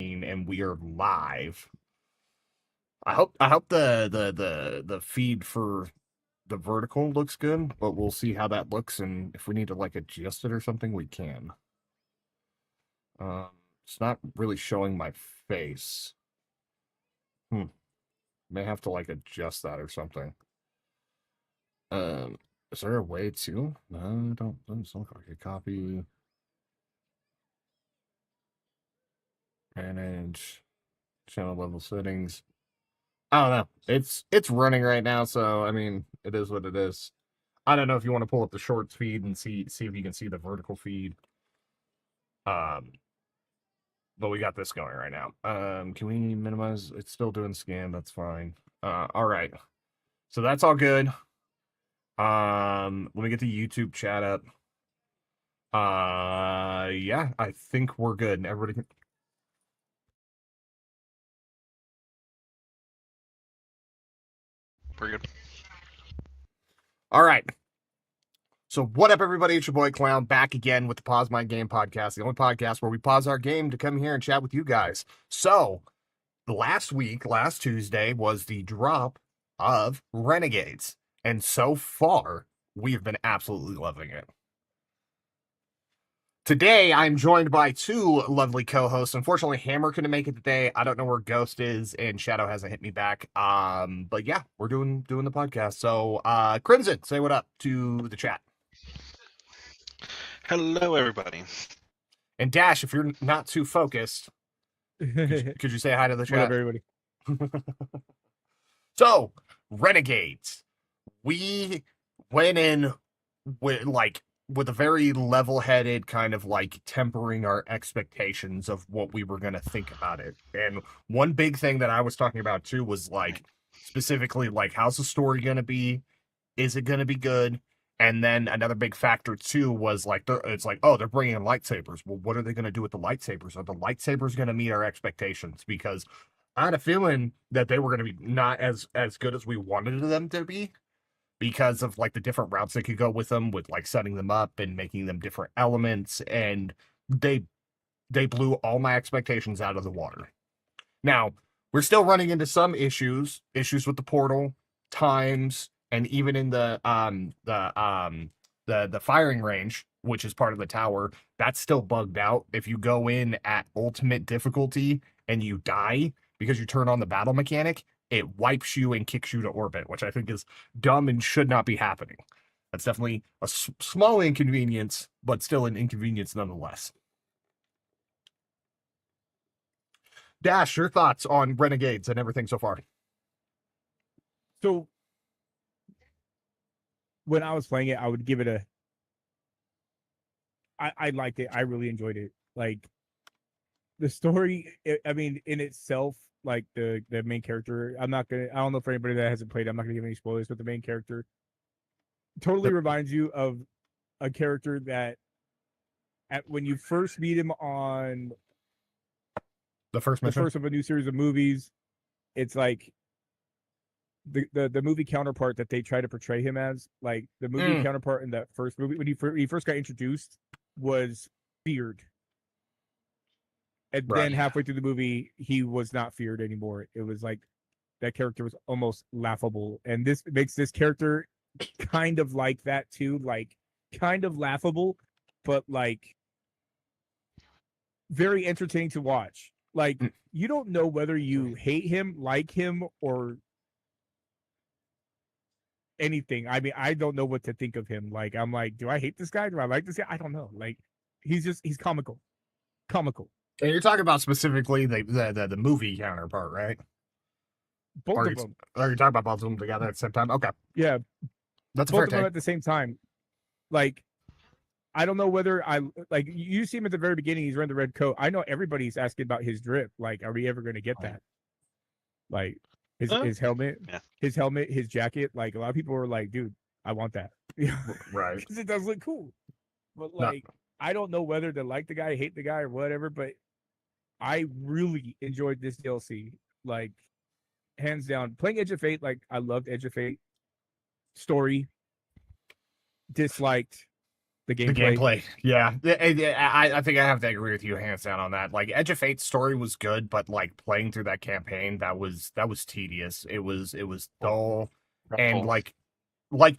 And we are live. I hope the feed for the vertical looks good, but we'll see how that looks, and if we need to like adjust it or something, we can. It's not really showing my face. May have to like adjust that or something. Is there a way to? No, doesn't look like a copy. Manage channel level settings. I don't know. It's running right now, so I mean, it is what it is. I don't know if you want to pull up the shorts feed and see if you can see the vertical feed. But we got this going right now. Can we minimize? It's still doing scan. That's fine. All right. So that's all good. Let me get the YouTube chat up. Yeah, I think we're good. Everybody can. We're good. All right. So what up, everybody? It's your boy Clown back again with the Pause My Game podcast, the only podcast where we pause our game to come here and chat with you guys. So last Tuesday, was the drop of Renegades, and so far we have been absolutely loving it. Today, I'm joined by two lovely co-hosts. Unfortunately, Hammer couldn't make it today. I don't know where Ghost is, and Shadow hasn't hit me back. But yeah, we're doing the podcast. So, Crimson, say what up to the chat. Hello, everybody. And Dash, if you're not too focused, could you say hi to the chat? What up, everybody? So, Renegades. We went in with a very level-headed kind of like tempering our expectations of what we were going to think about it. And one big thing that I was talking about too was like specifically like how's the story going to be? Is it going to be good? And then another big factor too was like it's like, oh, they're bringing in lightsabers. Well, what are they going to do with the lightsabers? Are the lightsabers going to meet our expectations? Because I had a feeling that they were going to be not as good as we wanted them to be, because of like the different routes they could go with them, with like setting them up and making them different elements, and they blew all my expectations out of the water. Now, we're still running into some issues with the portal times, and even in the firing range, which is part of the tower, that's still bugged out. If you go in at ultimate difficulty and you die because you turn on the battle mechanic, it wipes you and kicks you to orbit, which I think is dumb and should not be happening. That's definitely a small inconvenience, but still an inconvenience nonetheless. Dash, your thoughts on Renegades and everything so far? So, when I was playing it, I would give it I liked it. I really enjoyed it. Like, the story, I mean, in itself, like the main character, I don't know for anybody that hasn't played, I'm not gonna give any spoilers, but the main character totally reminds you of a character that when you first meet him on the first of a new series of movies, it's like the movie counterpart that they try to portray him as. Like the movie counterpart in that first movie when he first got introduced was feared. And then halfway through the movie, he was not feared anymore. It was like that character was almost laughable. And this makes this character kind of like that too, like kind of laughable, but like very entertaining to watch. Like you don't know whether you hate him, like him, or anything. I mean, I don't know what to think of him. Like, I'm like, do I hate this guy? Do I like this guy? I don't know. Like, he's comical, comical. And you're talking about specifically the movie counterpart, right? Both Or of them. are you talking about both of them together at the same time? Okay, Yeah, that's a both fair of them take. at the same time. Like, I don't know whether I like you see him at the very beginning. He's wearing the red coat. I know everybody's asking about his drip. Like, are we ever going to get that? Like his helmet, Yeah. his jacket. Like, a lot of people were like, "Dude, I want that." Right. Because it does look cool. But No. like, I don't know whether to like the guy, hate the guy, or whatever. But I really enjoyed this DLC. Like, hands down, playing Edge of Fate. Like, I loved Edge of Fate. Story. Disliked the The gameplay. gameplay, yeah. I think I have to agree with you hands down on that. Like Edge of Fate's story was good, but like playing through that campaign, that was tedious. It was dull, and Dreadful. well,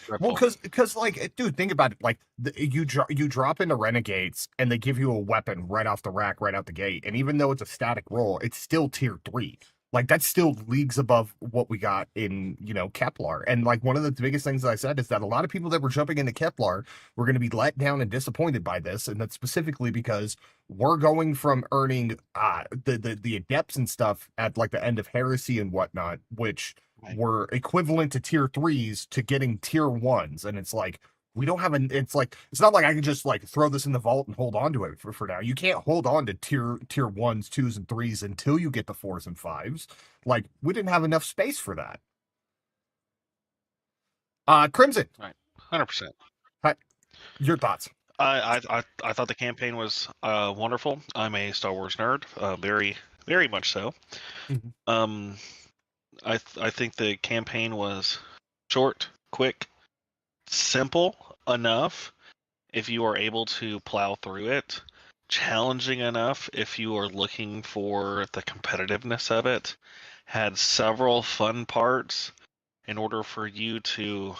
because like, dude, think about it. Like you drop into Renegades, and they give you a weapon right off the rack, right out the gate, and even though it's a static roll, it's still tier 3. Like that's still leagues above what we got in, Kepler. And like one of the biggest things that I said is that a lot of people that were jumping into Kepler were going to be let down and disappointed by this, and that's specifically because we're going from earning the adepts and stuff at like the end of Heresy and whatnot, which Right. were equivalent to tier 3s to getting tier 1s, and it's like we don't have it's not like I can just like throw this in the vault and hold on to it for now. You can't hold on to tier 1s, 2s, and 3s until you get the 4s and 5s. Like we didn't have enough space for that. Crimson, 100%. your thoughts? I thought the campaign was wonderful. I'm a Star Wars nerd, very very much so. Mhm. I think the campaign was short, quick, simple enough if you are able to plow through it, challenging enough if you are looking for the competitiveness of it, had several fun parts in order for you to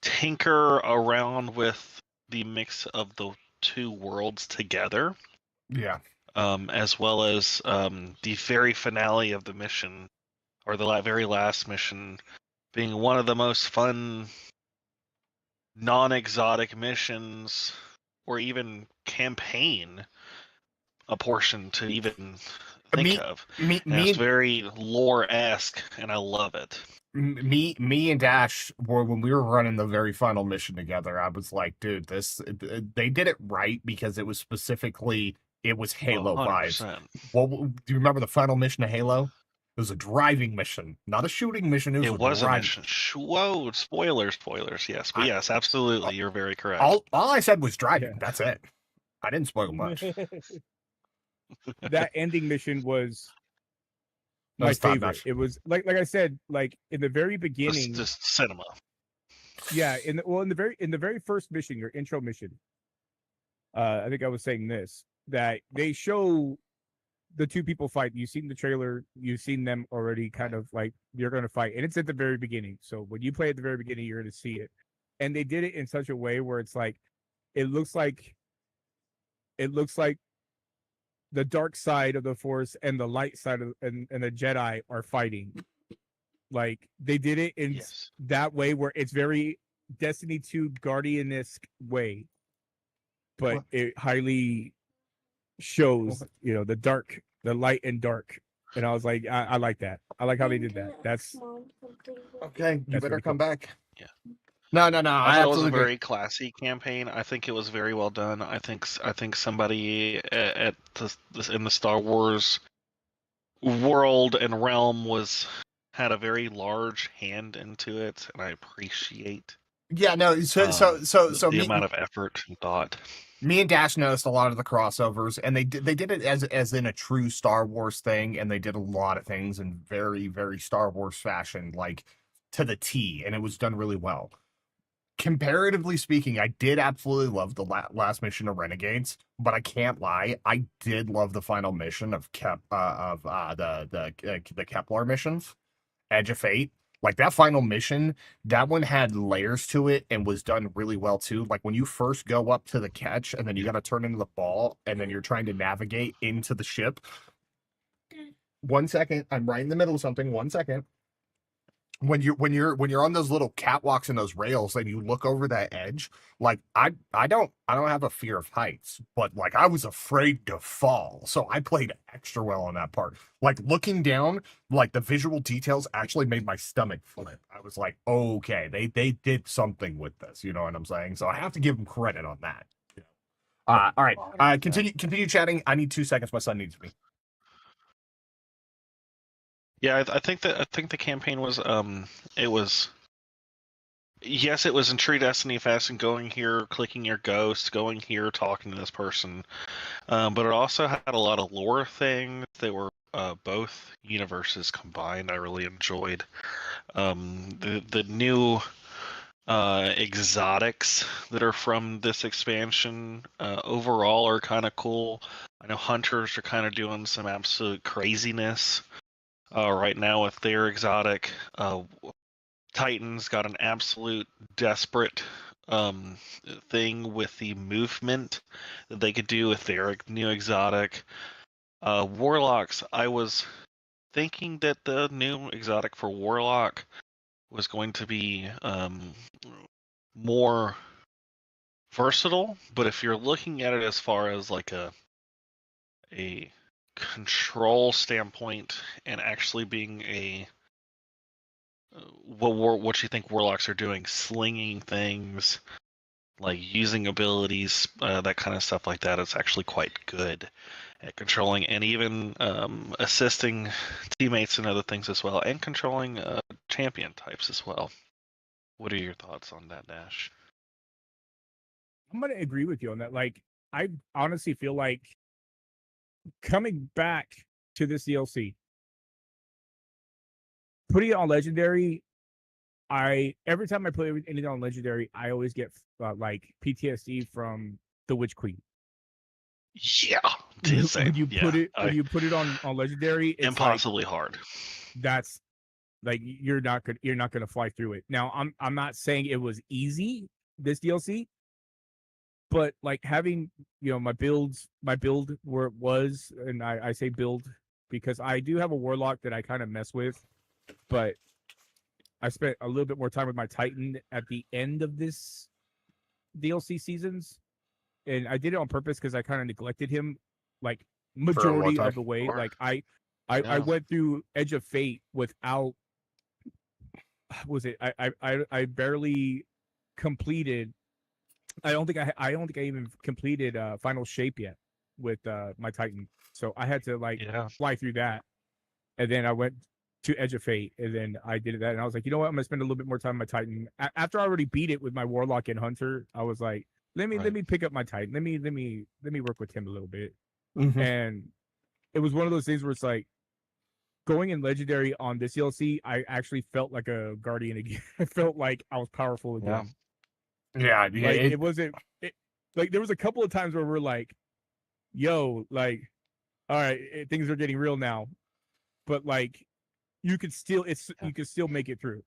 tinker around with the mix of the two worlds together, Yeah. as well as the very finale of the mission, or the very last mission, being one of the most fun non-exotic missions, or even campaign a portion to even think of. And it's very lore-esque, and I love it. Me and Dash were, when we were running the very final mission together, I was like, dude, they did it right because it was specifically, it was Halo 100%. vibes. Well, do you remember the final mission of Halo? It was a driving mission, not a shooting mission. It was a mission. Whoa, spoilers. Yes, but yes, absolutely. You're very correct. All I said was driving. Yeah. That's it. I didn't spoil much. That ending mission was That my was top favorite. notch. It was like I said, like in the very beginning. Just cinema. Yeah, in the very first mission, your intro mission. I think I was saying this, that they show the two people fight. You've seen the trailer, you've seen them already kind of like you're gonna fight. And it's at the very beginning. So when you play at the very beginning, you're gonna see it. And they did it in such a way where it's like it looks like the dark side of the Force and the light side of and the Jedi are fighting. Like they did it in that way where it's very Destiny 2 Guardian-esque way, but it highly shows, the light and dark. And I was like, I like that. I like how they did that. That's okay. You better come back. Yeah. No. I thought it was a absolutely very classy campaign. I think it was very well done. I think somebody in the Star Wars world and realm had a very large hand into it, and I appreciate. Yeah, no. So the amount of effort and thought. Me and Dash noticed a lot of the crossovers, and they did it as in a true Star Wars thing, and they did a lot of things in very, very Star Wars fashion, like to the T, and it was done really well. Comparatively speaking, I did absolutely love the last mission of Renegades, but I can't lie, I did love the final mission of the Kepler missions, Edge of Fate. Like that final mission, that one had layers to it and was done really well too. Like when you first go up to the catch and then you got to turn into the ball and then you're trying to navigate into the ship. 1 second, I'm right in the middle of something. 1 second. when you're on those little catwalks and those rails and you look over that edge, like I don't have a fear of heights, but like I was afraid to fall, so I played extra well on that part. Like looking down, like the visual details actually made my stomach flip. I was like, okay, they did something with this, you know what I'm saying? So I have to give them credit on that. All right, continue chatting. I need 2 seconds. My son needs me. Yeah, I think the campaign was it was, yes, it was in true Destiny fashion, going here, clicking your ghost, going here, talking to this person, but it also had a lot of lore things that were both universes combined. I really enjoyed the new exotics that are from this expansion. Overall, are kind of cool. I know hunters are kind of doing some absolute craziness right now with their exotic. Titans got an absolute desperate thing with the movement that they could do with their new exotic. Warlocks, I was thinking that the new exotic for Warlock was going to be more versatile, but if you're looking at it as far as like a control standpoint and actually being a what you think warlocks are doing, slinging things, like using abilities, that kind of stuff like that, it's actually quite good at controlling and even assisting teammates and other things as well, and controlling champion types as well. What are your thoughts on that, Dash? I'm gonna agree with you on that. Like, I honestly feel like coming back to this DLC, putting it on legendary, every time I play anything on legendary, I always get like PTSD from the Witch Queen. Yeah, when you put it on legendary, it's impossibly like, hard. That's like you're not gonna fly through it. Now I'm not saying it was easy, this DLC, but like having, my build where it was, and I say build because I do have a warlock that I kind of mess with, but I spent a little bit more time with my Titan at the end of this DLC seasons, and I did it on purpose because I kind of neglected him like majority of the way. Sure. Like I went through Edge of Fate without, was it I barely completed. I don't think I even completed Final Shape yet with my Titan, so I had to fly through that, and then I went to Edge of Fate, and then I did that, and I was like, you know what, I'm gonna spend a little bit more time on my Titan. After I already beat it with my Warlock and Hunter, I was like, let me pick up my Titan. Let me work with him a little bit, and it was one of those things where it's like, going in legendary on this DLC, I actually felt like a guardian again. I felt like I was powerful again. Yeah, like it wasn't. Like there was a couple of times where we're like, "Yo, like, all right, things are getting real now," but like, you could still make it through.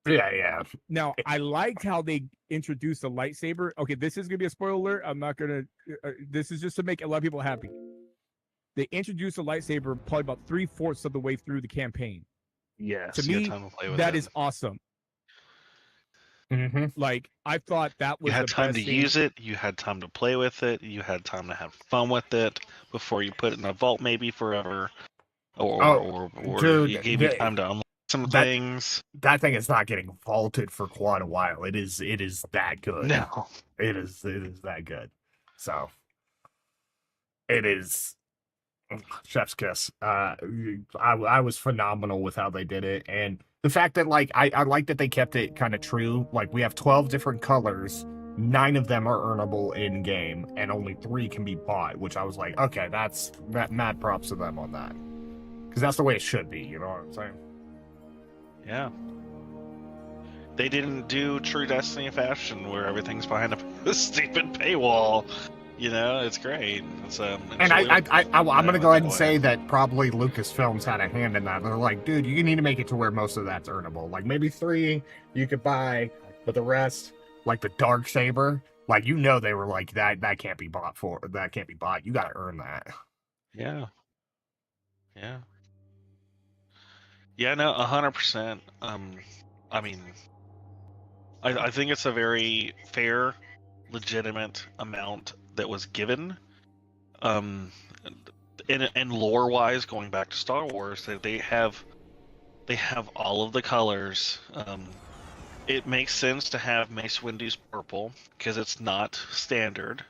Yeah. Now, I liked how they introduced a lightsaber. Okay, this is gonna be a spoiler alert. I'm not gonna. This is just to make a lot of people happy. They introduced a lightsaber probably about 3/4 of the way through the campaign. Yes, to me, that is awesome. Like, I thought that was you had the time best to thing. use it. You had time to play with it. You had time to have fun with it before you put it in a vault, maybe forever, or dude, you gave you time to unlock some things. That thing is not getting vaulted for quite a while. It is that good. No, it is that good. So it is chef's kiss. I was phenomenal with how they did it, and the fact that I like that they kept it kind of true. Like, we have 12 different colors, 9 of them are earnable in game, and only 3 can be bought. Which I was like, okay, that's mad props to them on that, because that's the way it should be. You know what I'm saying? Yeah. They didn't do true Destiny fashion where everything's behind a stupid paywall. It's great. It's and I'm gonna go ahead and say that probably Lucasfilms had a hand in that. They're like, dude, you need to make it to where most of that's earnable. Like, maybe 3 you could buy, but the rest, like the dark saber, like, they were like, that can't be bought. You gotta earn that. Yeah. Yeah, no, 100%. I mean, I think it's a very fair, legitimate amount that was given. Um, and lore wise, going back to Star Wars, they have all of the colors. It makes sense to have Mace Windu's purple because it's not standard.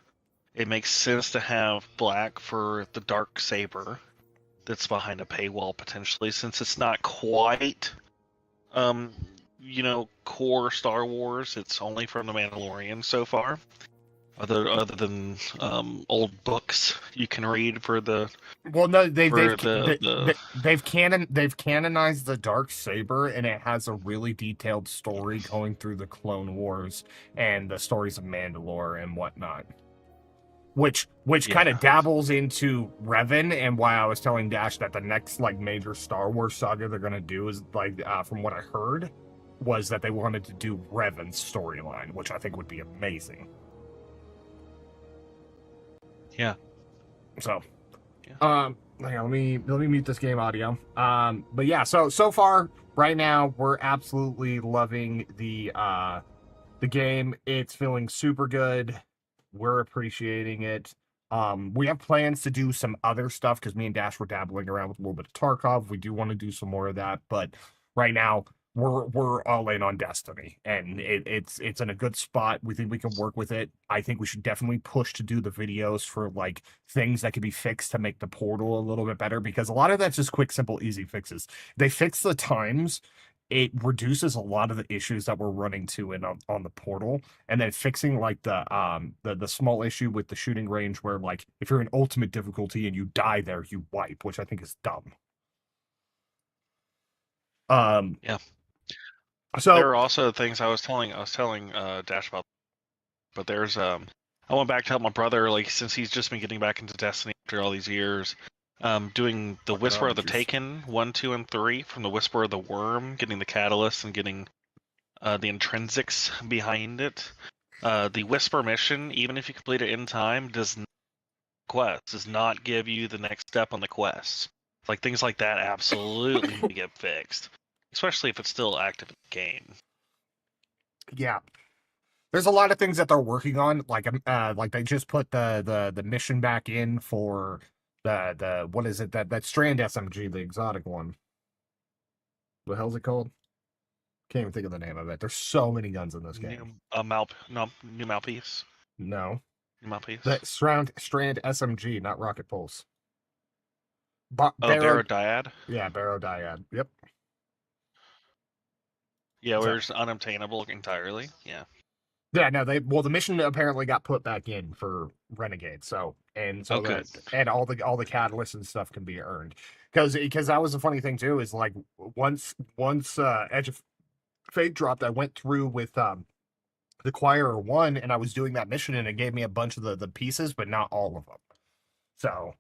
It makes sense to have black for the dark saber that's behind a paywall potentially, since it's not quite um core Star Wars. It's only from the Mandalorian so far. Other than old books you can read for the Well, no, for the they've canonized the dark saber, and it has a really detailed story going through the Clone Wars and the stories of Mandalore and whatnot. Which kind Yeah. of dabbles into Revan, and why I was telling Dash that the next like major Star Wars saga they're gonna do is like from what I heard was that they wanted to do Revan's storyline, which I think would be amazing. Yeah. So, Yeah. hang on, let me mute this game audio. But yeah, so far right now we're absolutely loving the game. It's feeling super good. We're appreciating it. We have plans to do some other stuff because me and Dash were dabbling around with a little bit of Tarkov. We do want to do some more of that, but right now we're all in on Destiny, and it's in a good spot. We think we can work with it. I think we should definitely push to do the videos for like things that could be fixed to make the portal a little bit better, because a lot of that's just quick, simple, easy fixes. They fix the times. It reduces a lot of the issues that we're running to in on the portal, and then fixing like the small issue with the shooting range where like if you're in ultimate difficulty and you die there, you wipe, which I think is dumb. Yeah. So There are also things I was telling Dash about, but there's I went back to help my brother, like, since he's just been getting back into Destiny after all these years. Doing the Whisper of the Taken 1, 2, and 3 from the Whisper of the Worm, getting the catalyst and getting the intrinsics behind it. The Whisper mission, even if you complete it in time, does not give you the next step on the quest. Like, things like that absolutely need to get fixed, especially if it's still active in the game. yeah, there's a lot of things that they're working on. Like they just put the mission back in for the what is it, that Strand SMG, the exotic one. What the hell's it called? Can't even think of the name of it. There's so many guns in this game. New mouthpiece. No, New mouthpiece. that Strand SMG, not Rocket Pulse. Barodiad. Yeah, Barodiad. Yep. Yeah, So- where it's unobtainable entirely. Yeah. Yeah, no, the mission apparently got put back in for Renegade. So Okay. and all the catalysts and stuff can be earned. Because that was the funny thing too, is like once Edge of Fate dropped, I went through with the Choir 1, and I was doing that mission, and it gave me a bunch of the pieces, but not all of them. So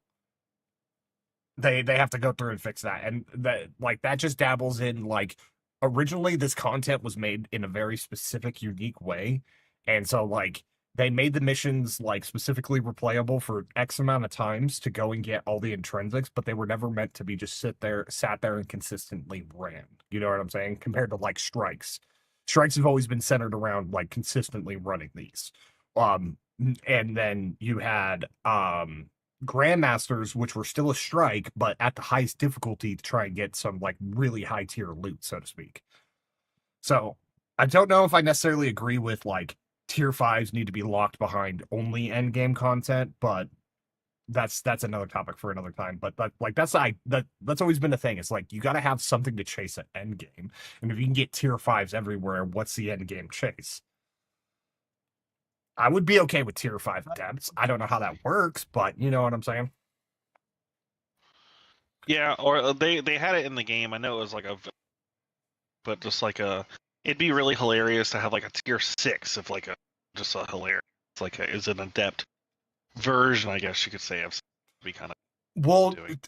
they have to go through and fix that. And that just dabbles in, like, originally this content was made in a very specific, unique way. And so like they made the missions like specifically replayable for X amount of times to go and get all the intrinsics, but they were never meant to be just sat there and consistently ran. You know what I'm saying? Compared to like strikes. Strikes have always been centered around like consistently running these. And then you had Grandmasters, which were still a strike, but at the highest difficulty to try and get some like really high tier loot, so to speak. So I don't know if I necessarily agree with like tier 5s need to be locked behind only end game content, but that's another topic for another time. But like that's always been a thing. It's like you got to have something to chase at end game, and if you can get tier 5s everywhere, what's the end game chase? I would be okay with tier 5 depths. I don't know how that works, but you know what I'm saying. Yeah, or they had it in the game. I know it was like but just like it'd be really hilarious to have like a tier 6 of like just a hilarious, like is an adept version, I guess you could say, of be kind of Well, doing.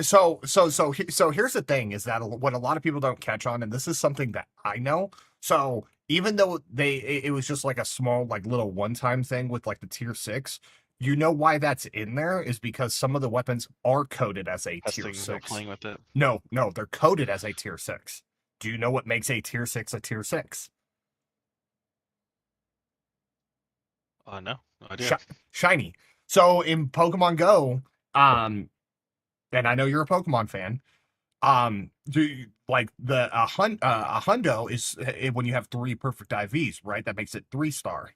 so here's the thing, is that what a lot of people don't catch on, and this is something that I know. So even though it was just like a small like little one-time thing with like the tier 6, You know why that's in there is because some of the weapons are coded as a tier Testing, 6. playing with it. No, they're coded as a tier 6. Do you know what makes a tier 6 a tier 6? No, no idea. Shiny. So in Pokemon Go, and I know you're a Pokemon fan, like a hundo is when you have 3 perfect IVs, right? That makes it 3-star.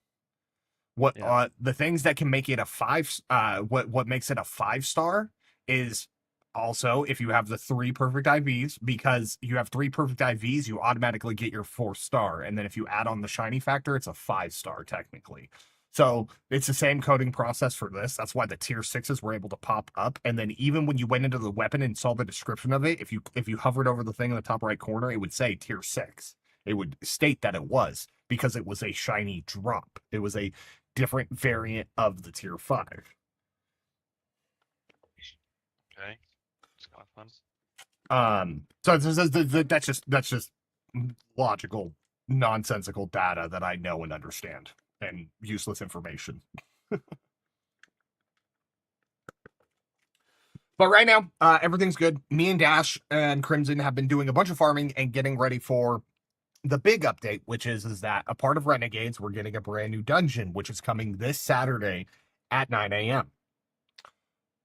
Yeah. The things that can make it a 5, what makes it a 5-star is also if you have the 3 perfect IVs. Because you have 3 perfect IVs, you automatically get your 4-star, and then if you add on the shiny factor, it's a 5-star technically. So it's the same coding process for this. That's why the tier 6s were able to pop up. And then even when you went into the weapon and saw the description of it, if you hovered over the thing in the top right corner, it would say tier 6. It would state that it was, because it was a shiny drop. It was a different variant of the tier 5. Okay. It's kind of fun. So that's just logical, nonsensical data that I know and understand, and useless information. But right now, everything's good. Me and Dash and Crimson have been doing a bunch of farming and getting ready for the big update, which is that a part of Renegades, we're getting a brand new dungeon, which is coming this Saturday at 9 a.m.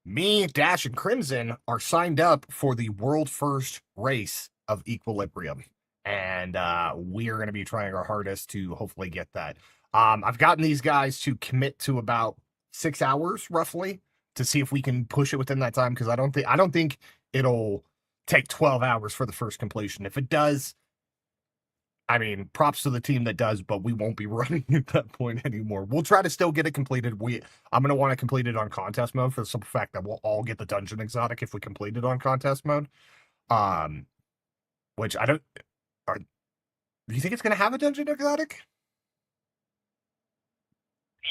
Me, Dash, and Crimson are signed up for the world first race of Equilibrium. And we are going to be trying our hardest to hopefully get that. I've gotten these guys to commit to about 6 hours roughly to see if we can push it within that time, because I don't think it'll take 12 hours for the first completion. If it does, I mean, props to the team that does, but we won't be running at that point anymore. We'll try to still get it completed. I'm going to want to complete it on contest mode for the simple fact that we'll all get the dungeon exotic if we complete it on contest mode. Which I don't... do you think it's going to have a dungeon exotic?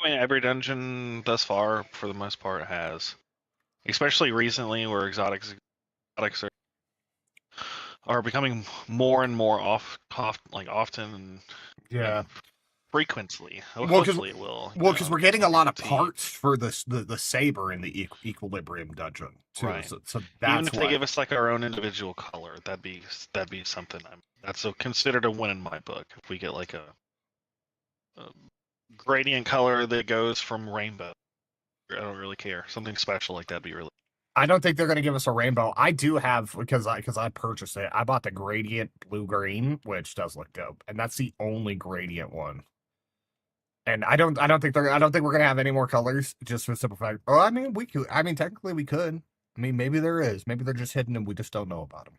I mean, every dungeon thus far, for the most part, has. Especially recently, where exotics are becoming more and more often and Yeah. frequently. Well, Hopefully it will. Well, because we're getting a lot of guarantee. parts for the saber in the Equilibrium dungeon too. Right. So that's Even if why. they give us like our own individual color, that'd be something. That's considered a win in my book. If we get like a gradient color that goes from rainbow, I don't really care. Something special like that'd be really. I don't think they're going to give us a rainbow. I do have, because I purchased it. I bought the gradient blue green, which does look dope, and that's the only gradient one. And I don't think we're going to have any more colors, just for the simple fact. Oh, I mean, we could. I mean, technically we could. I mean, maybe there is. Maybe they're just hidden and we just don't know about them.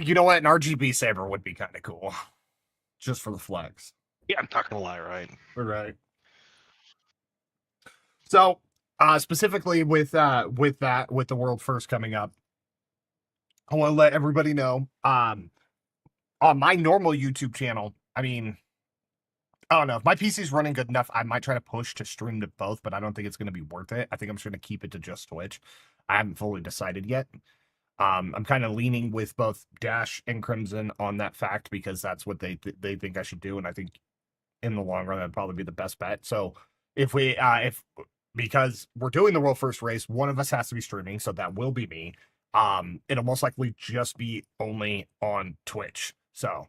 You know what? An RGB saber would be kind of cool, just for the flex. Yeah, I'm not gonna lie, right? Right. So, specifically with the world first coming up, I want to let everybody know. On my normal YouTube channel, I mean, I don't know if my PC's running good enough. I might try to push to stream to both, but I don't think it's going to be worth it. I think I'm just going to keep it to just Twitch. I haven't fully decided yet. I'm kind of leaning with both Dash and Crimson on that fact, because that's what they think I should do, and I think in the long run that'd probably be the best bet. So because we're doing the world first race, one of us has to be streaming, so that will be me. It'll most likely just be only on Twitch. So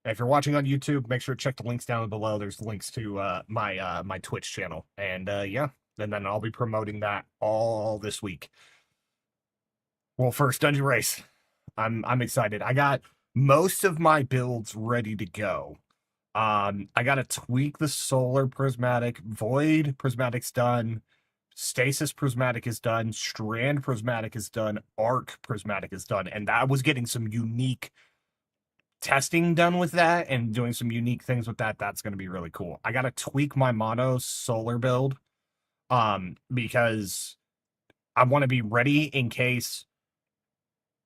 if you're watching on YouTube, make sure to check the links down below. There's links to my Twitch channel, and and then I'll be promoting that all this week. Well, first dungeon race. I'm excited. I got most of my builds ready to go. I gotta tweak the solar prismatic. Void prismatic's done. Stasis prismatic is done. Strand prismatic is done. Arc prismatic is done. And I was getting some unique testing done with that and doing some unique things with that. That's gonna be really cool. I gotta tweak my mono solar build. Because I want to be ready in case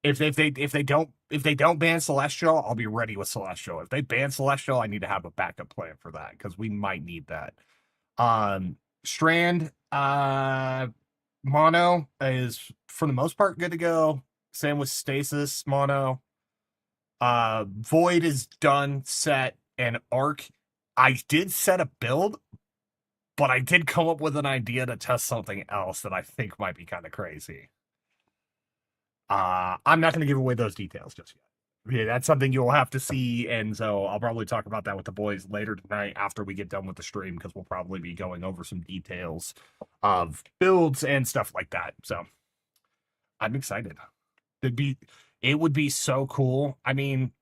if they don't ban Celestial, I'll be ready with Celestial. If they ban Celestial, I need to have a backup plan for that, because we might need that. Strand mono is for the most part good to go. Same with Stasis mono. Void is done, set, and Arc I did set a build, but I did come up with an idea to test something else that I think might be kind of crazy. I'm not going to give away those details just yet. Yeah, that's something you'll have to see, and so I'll probably talk about that with the boys later tonight after we get done with the stream, because we'll probably be going over some details of builds and stuff like that. So I'm excited. It would be so cool. I mean,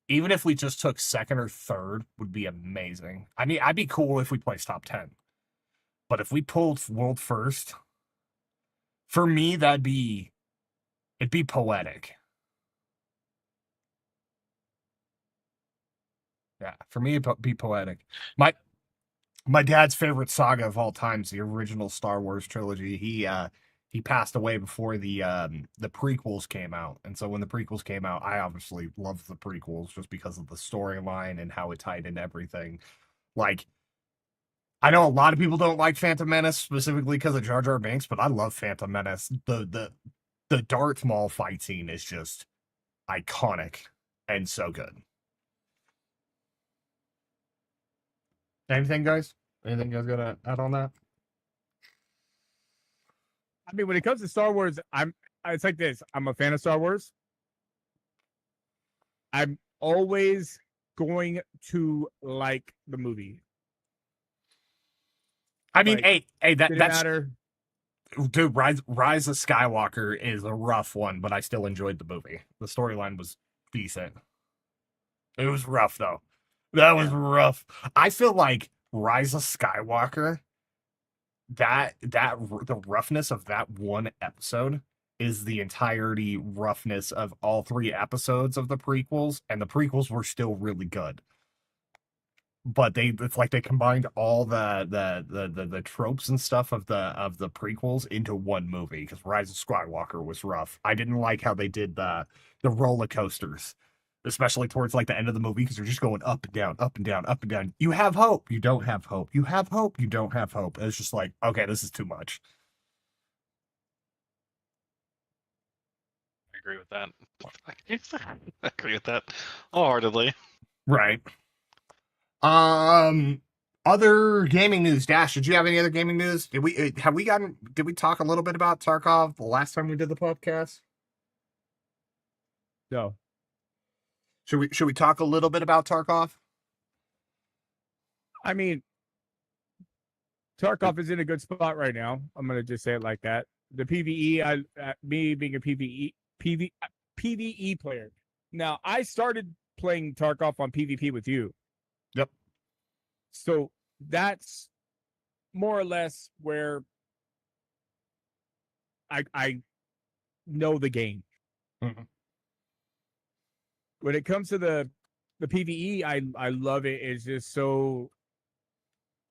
even if we just took second or third, would be amazing. I mean, I'd be cool if we placed top 10. But if we pulled world first, for me, it'd be poetic. Yeah, for me, it'd be poetic. My dad's favorite saga of all time is the original Star Wars trilogy. He passed away before the prequels came out, and so when the prequels came out, I obviously loved the prequels just because of the storyline and how it tied into everything. Like, I know a lot of people don't like Phantom Menace specifically because of Jar Jar Binks, but I love Phantom Menace. The Darth Maul fight scene is just iconic and so good. Anything, guys? Anything you guys gotta add on that? I mean, when it comes to Star Wars, it's like this. I'm a fan of Star Wars. I'm always going to like the movie. I mean, Like, hey, Didn't that's matter. dude. Rise of Skywalker is a rough one, but I still enjoyed the movie. The storyline was decent. It was rough though. That was rough. I feel like Rise of Skywalker, the roughness of that one episode is the entirety roughness of all 3 episodes of the prequels, and the prequels were still really good. But it's like they combined all the tropes and stuff of the prequels into one movie, because Rise of Skywalker was rough. I didn't like how they did the roller coasters, especially towards like the end of the movie, because they're just going up and down, up and down, up and down. You have hope, you don't have hope. You have hope, you don't have hope. It's just like, okay, this is too much. I agree with that. I agree with that wholeheartedly. Right. Other gaming news. Dash, did you have any other gaming news? Did we talk a little bit about Tarkov the last time we did the podcast? No. Should we talk a little bit about Tarkov? I mean, Tarkov is in a good spot right now. I'm gonna just say it like that. The PVE, me being a PVE player. Now, I started playing Tarkov on PvP with you. Yep. So that's more or less where I know the game. Mhm. When it comes to the PVE, I love it. It's just so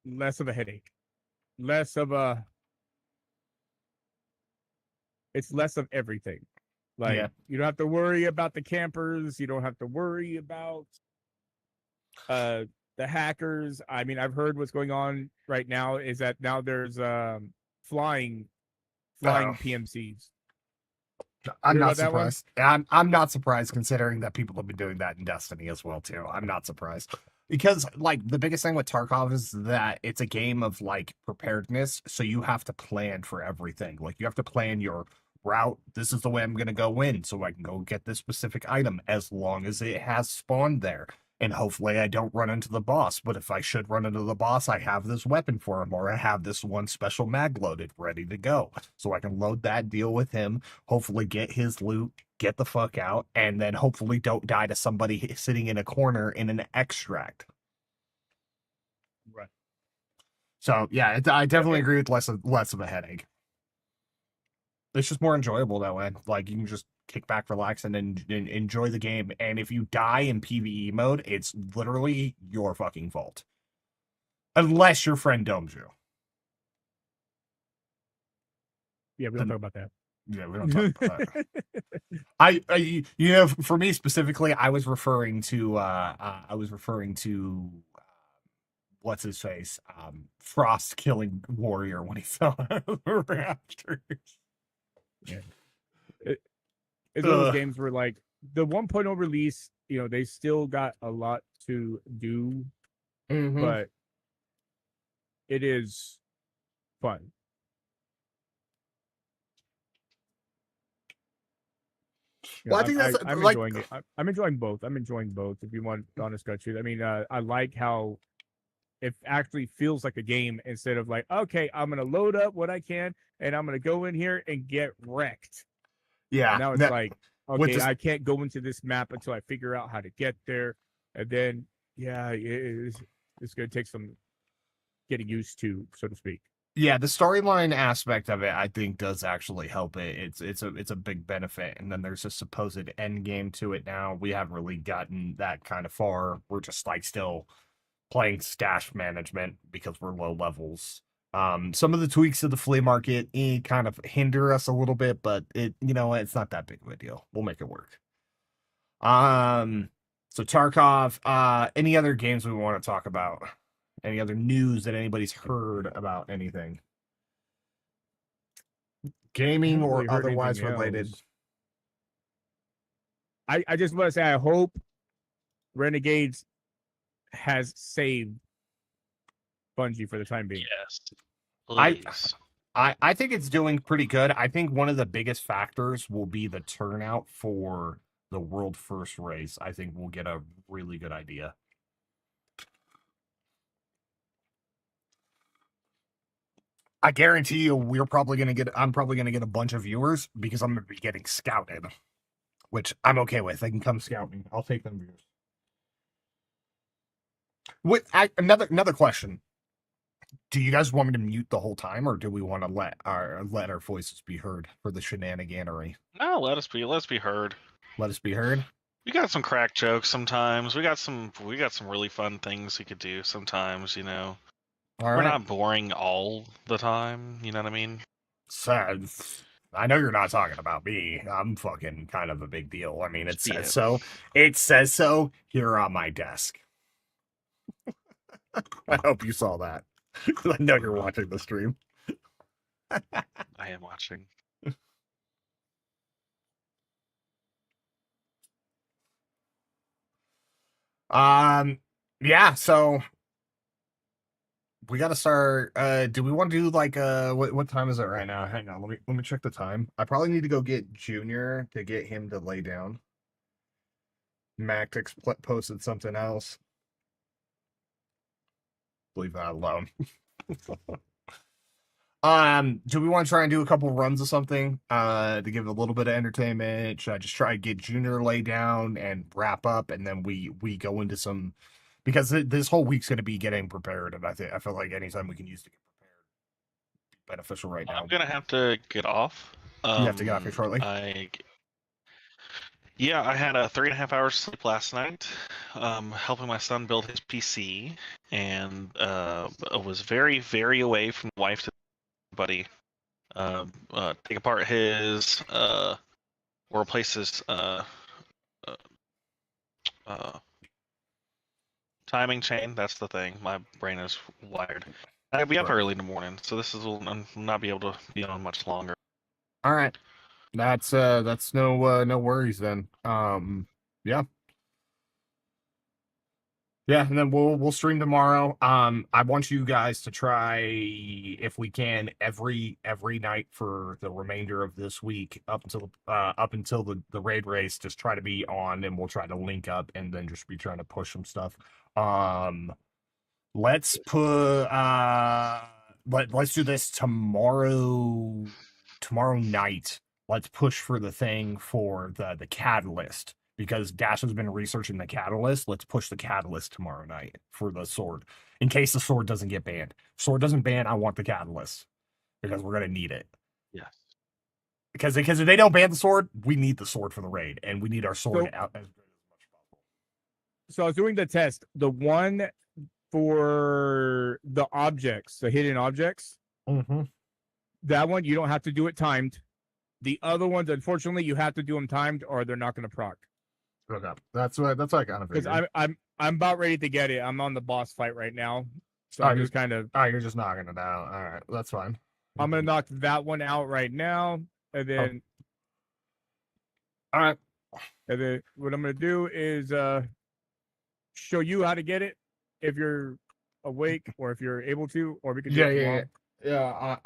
less of a headache, less of a. It's less of everything. Like, Yeah. you don't have to worry about the campers. You don't have to worry about the hackers. I mean, I've heard what's going on right now is that now there's flying PMCs. I'm Hear not about that one? surprised. I'm not surprised, considering that people have been doing that in Destiny as well too. I'm not surprised, because like the biggest thing with Tarkov is that it's a game of like preparedness. So you have to plan for everything. Like, you have to plan your route. This is the way I'm gonna go in, so I can go get this specific item, as long as it has spawned there. And hopefully I don't run into the boss. But if I should run into the boss, I have this weapon for him, or I have this one special mag loaded, ready to go. So I can load that, deal with him, hopefully get his loot, get the fuck out, and then hopefully don't die to somebody sitting in a corner in an extract. Right. So yeah, I definitely agree with less of a headache. It's just more enjoyable that way. Like, you can just kick back, relax, and then enjoy the game. And if you die in PvE mode, it's literally your fucking fault, unless your friend domes you. Yeah, we don't talk about that. Yeah, we don't talk about that. For me specifically, I was referring to what's his face, Frost killing Warrior when he fell out of the rafters. Yeah. It's one of those games where, like, the 1.0 release, they still got a lot to do but it is fun. Well, I think that's I'm like enjoying it. I'm enjoying both. I'm enjoying both. If you want honest gut truth, I mean, I like how it actually feels like a game instead of like, okay, I'm gonna load up what I can and I'm gonna go in here and get wrecked. yeah. Now it's like, with okay, this, I can't go into this map until I figure out how to get there, and then it's gonna take some getting used to, so to speak. yeah, the storyline aspect of it, I think, does actually help it. It's a big benefit, and then there's a supposed end game to it now. We haven't really gotten that kind of far. We're just like still playing stash management because we're low levels. Some of the tweaks of the flea market kind of hinder us a little bit, but it's not that big of a deal. We'll make it work. So Tarkov, any other games we want to talk about? Any other news that anybody's heard about anything? Gaming Haven't or really heard otherwise anything related? else. I just want to say I hope Renegades has saved Bungie for the time being. Yes. I- Please. I think it's doing pretty good. I think one of the biggest factors will be the turnout for the world first race. I think we'll get a really good idea. I guarantee you I'm probably gonna get a bunch of viewers because I'm gonna be getting scouted, which I'm okay with. They can come scout me. I'll take them viewers. Another question. Do you guys want me to mute the whole time, or do we want to let our voices be heard for the shenaniganery? No, let's be heard. Let us be heard. We got some crack jokes sometimes. We got some really fun things we could do sometimes, All We're right. not boring all the time, you know what I mean? Sad. I know you're not talking about me. I'm fucking kind of a big deal. I mean, it says so. It says so here on my desk. I hope you saw that. I know you're watching the stream. I am watching. Yeah, so we gotta start. Do we want to do like what time is it right now? Hang on, let me check the time. I probably need to go get Junior to get him to lay down. Mactix posted something else. Leave that alone. Do we want to try and do a couple runs of something to give it a little bit of entertainment? Should I just try to get Junior lay down and wrap up, and then we go into some, because this whole week's going to be getting prepared, and I feel like anytime we can use to get prepared, beneficial right now. I'm gonna have to get off. You have to get off here shortly. Yeah, I had a 3.5 hours sleep last night, helping my son build his PC, and I was very, very away from the wife to buddy. Take apart his or replace his timing chain. That's the thing. My brain is wired. I'll be up early in the morning, so will not be able to be on much longer. All right. That's no worries then. Yeah. Yeah, and then we'll stream tomorrow. I want you guys to try, if we can, every night for the remainder of this week up until the raid race. Just try to be on, and we'll try to link up, and then just be trying to push some stuff. Let's put let's do this tomorrow night. Let's push for the thing for the catalyst, because Dash has been researching the catalyst. Let's push the catalyst tomorrow night for the sword, in case the sword doesn't get banned. Sword doesn't ban, I want the catalyst, because we're gonna need it. Yes. Because if they don't ban the sword, we need the sword for the raid, and we need our sword out as good as much as possible. So I was doing the test. The one for the objects, the hidden objects, that one you don't have to do it timed. The other ones, unfortunately, you have to do them timed, or they're not going to proc. Okay, that's what I kind of figured. Because I'm about ready to get it. I'm on the boss fight right now, so I'm just kind of. Oh, you're just knocking it down. All right, that's fine. I'm gonna knock that one out right now, and then. All right. And then what I'm gonna do is show you how to get it if you're awake or if you're able to, or we could do Yeah, it yeah, tomorrow. yeah.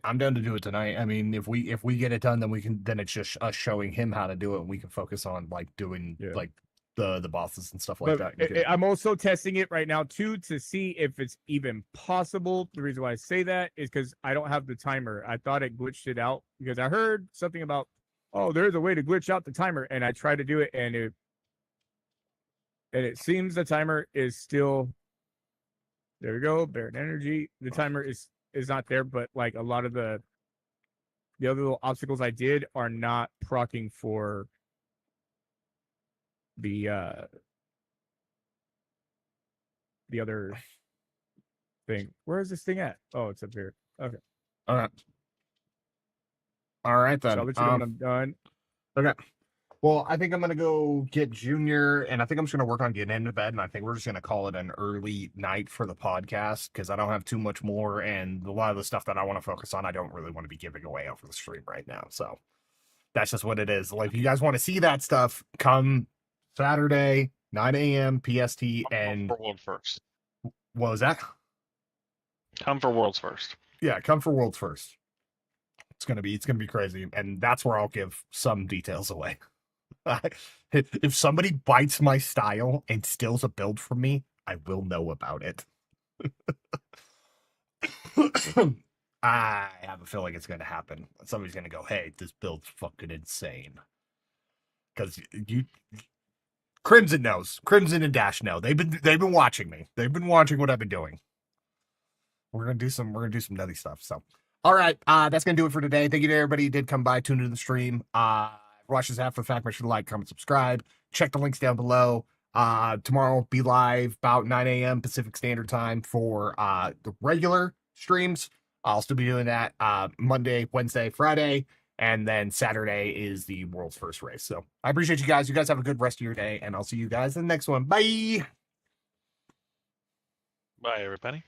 I'm down to do it tonight. I mean, if we get it done, then it's just us showing him how to do it, and we can focus on like doing Yeah. like the bosses and stuff like But that. I'm also testing it right now too to see if it's even possible. The reason why I say that is because I don't have the timer. I thought it glitched it out because I heard something about, oh, there's a way to glitch out the timer, and I tried to do it, and it seems the timer is still. There we go, Baron Energy. The timer is not there, but like a lot of the other little obstacles I did are not proccing for the other thing. Where is this thing at? Oh, it's up here. Okay. All right. All right then. So I'll let you know when I'm done. Okay. Well, I think I'm gonna go get Junior, and I think I'm just gonna work on getting into bed, and I think we're just gonna call it an early night for the podcast because I don't have too much more, and a lot of the stuff that I want to focus on, I don't really want to be giving away over the stream right now. So that's just what it is. Like, if you guys want to see that stuff, come Saturday, 9 a.m. PST, and for World First. what was that? Come for World's First. Yeah, come for World's First. It's gonna be crazy, and that's where I'll give some details away. If somebody bites my style and steals a build from me, I will know about it. I have a feeling it's going to happen. Somebody's going to go, "Hey, this build's fucking insane." Because Crimson knows. Crimson and Dash know. They've been watching me. They've been watching what I've been doing. We're gonna do some nutty stuff. So, all right, that's gonna do it for today. Thank you to everybody who did come by, tune into the stream. Watch this after the fact. Make sure to like, comment, subscribe. Check the links down below. Tomorrow will be live about 9 a.m. Pacific Standard Time for the regular streams. I'll still be doing that Monday, Wednesday, Friday, and then Saturday is the world's first race. So I appreciate you guys. You guys have a good rest of your day, and I'll see you guys in the next one. Bye. Bye, everybody.